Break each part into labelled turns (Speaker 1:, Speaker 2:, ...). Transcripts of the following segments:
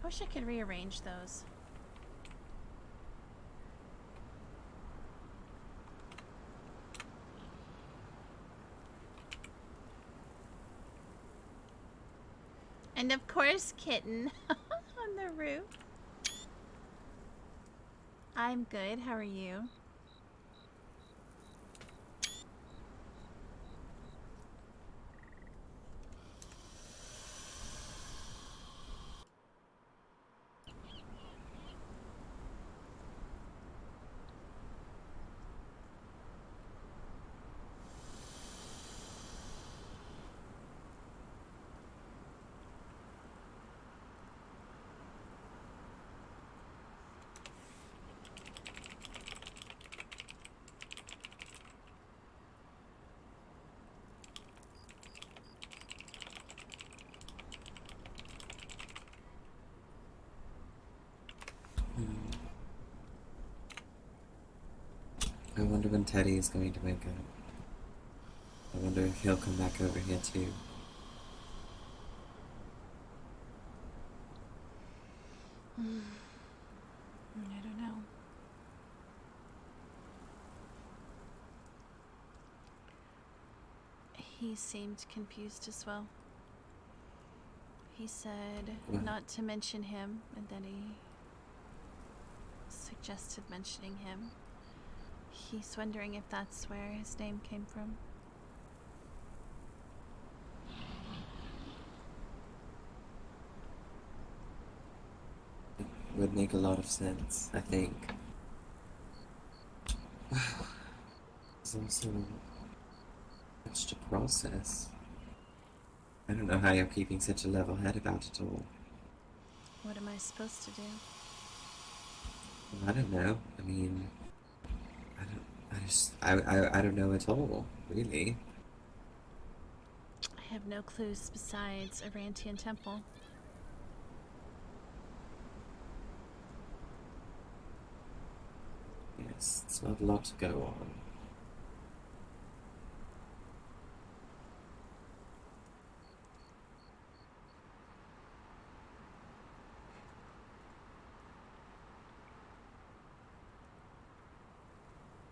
Speaker 1: wish I could rearrange those. And of course, Kitten on the roof. I'm good. How are you?
Speaker 2: I wonder when Teddy is going to wake up. I wonder if he'll come back over here too.
Speaker 1: I don't know. He seemed confused as well. He said
Speaker 2: What?
Speaker 1: not to mention him, and then he suggested mentioning him. He's wondering if that's where his name came from.
Speaker 2: It would make a lot of sense, I think. There's also much to process. I don't know how you're keeping such a level head about it all.
Speaker 1: What am I supposed to do?
Speaker 2: I don't know. I mean, I don't know at all, really.
Speaker 1: I have no clues besides Arantian Temple.
Speaker 2: Yes, it's not a lot to go on.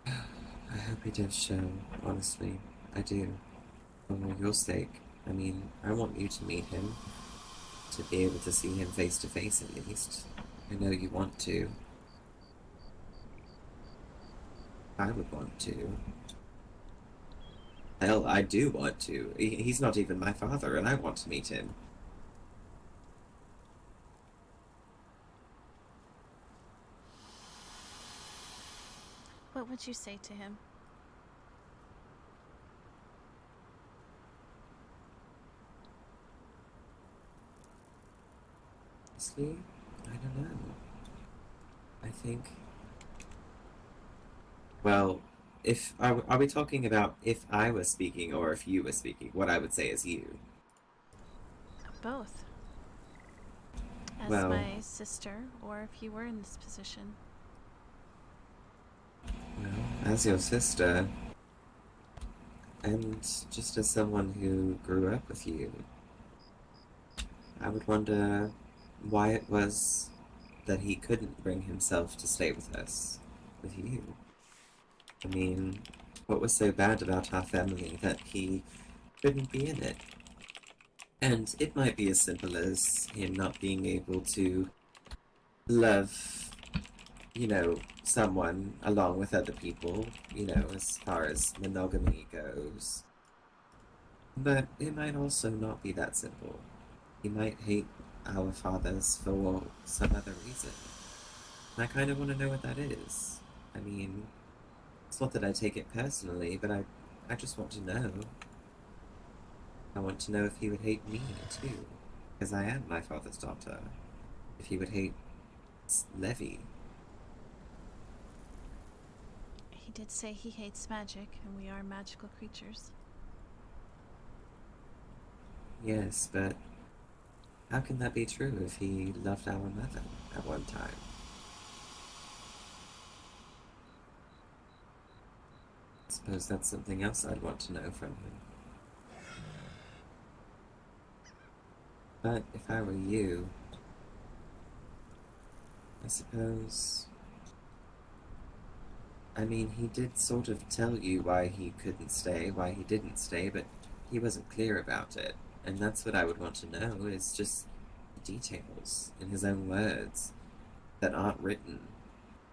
Speaker 2: I hope he does show, honestly. I do. For your sake. I mean, I want you to meet him, to be able to see him face to face at least. I know you want to. I would want to. Hell, I do want to. He's not even my father, and I want to meet him.
Speaker 1: What would you say to him?
Speaker 2: Honestly, I don't know. I think. Well, if are we talking about if I was speaking or if you were speaking? What I would say is you.
Speaker 1: Both. As
Speaker 2: Well,
Speaker 1: my sister, or if you were in this position.
Speaker 2: well, as your sister, and just as someone who grew up with you, I would wonder why it was that he couldn't bring himself to stay with us, with you. I mean, what was so bad about our family that he couldn't be in it? And it might be as simple as him not being able to love, someone along with other people, as far as monogamy goes. But it might also not be that simple. He might hate our fathers for some other reason. And I kind of want to know what that is. I mean, it's not that I take it personally, but I just want to know. I want to know if he would hate me too, because I am my father's daughter. If he would hate Levi.
Speaker 1: He did say he hates magic, and we are magical creatures.
Speaker 2: Yes, but how can that be true if he loved our mother at one time? I suppose that's something else I'd want to know from him. But if I were you, I suppose. I mean, he did sort of tell you why he couldn't stay, why he didn't stay, but he wasn't clear about it. And that's what I would want to know, is just the details in his own words that aren't written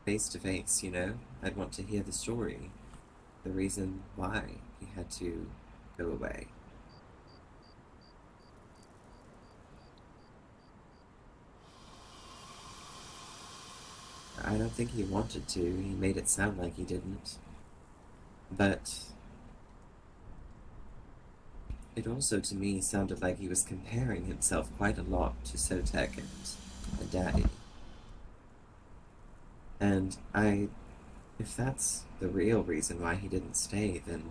Speaker 2: face to face, you know? I'd want to hear the story, the reason why he had to go away. I don't think he wanted to. He made it sound like he didn't. But it also, to me, sounded like he was comparing himself quite a lot to Sotek and Daddy. And if that's the real reason why he didn't stay, then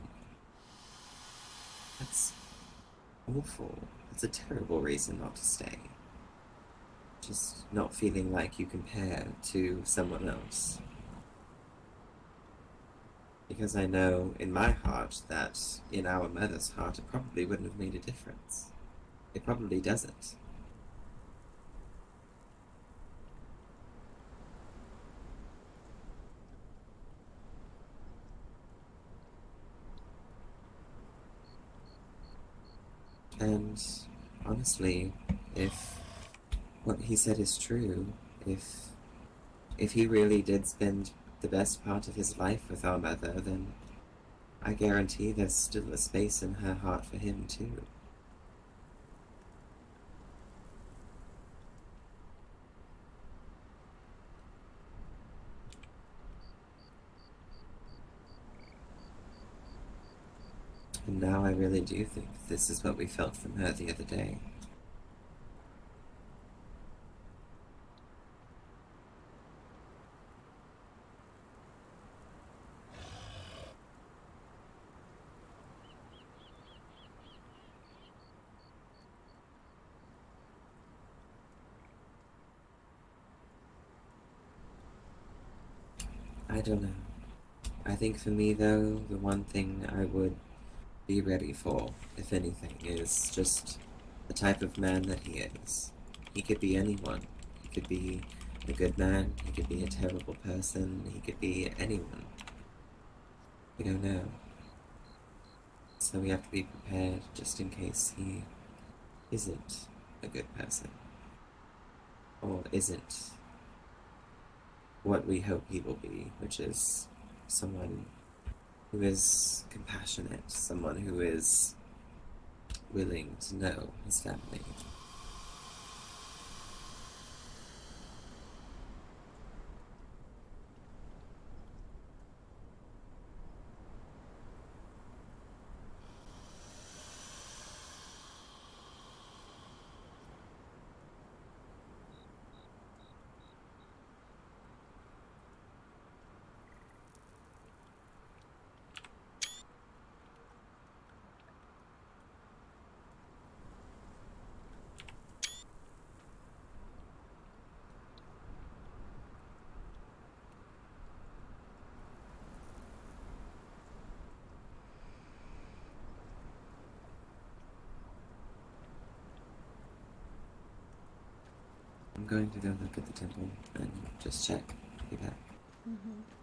Speaker 2: that's awful. It's a terrible reason not to stay. Just not feeling like you compare to someone else. Because I know in my heart that in our mother's heart it probably wouldn't have made a difference. It probably doesn't. And honestly, if what he said is true, if if he really did spend the best part of his life with our mother, then I guarantee there's still a space in her heart for him too. And now I really do think this is what we felt from her the other day. I don't know. I think for me, though, the one thing I would be ready for, if anything, is just the type of man that he is. He could be anyone. He could be a good man, he could be a terrible person, he could be anyone. We don't know. So we have to be prepared just in case he isn't a good person, or isn't what we hope he will be, which is someone who is compassionate, someone who is willing to know his family. I'm going to go look at the temple and just check. Be back.
Speaker 1: Mm-hmm.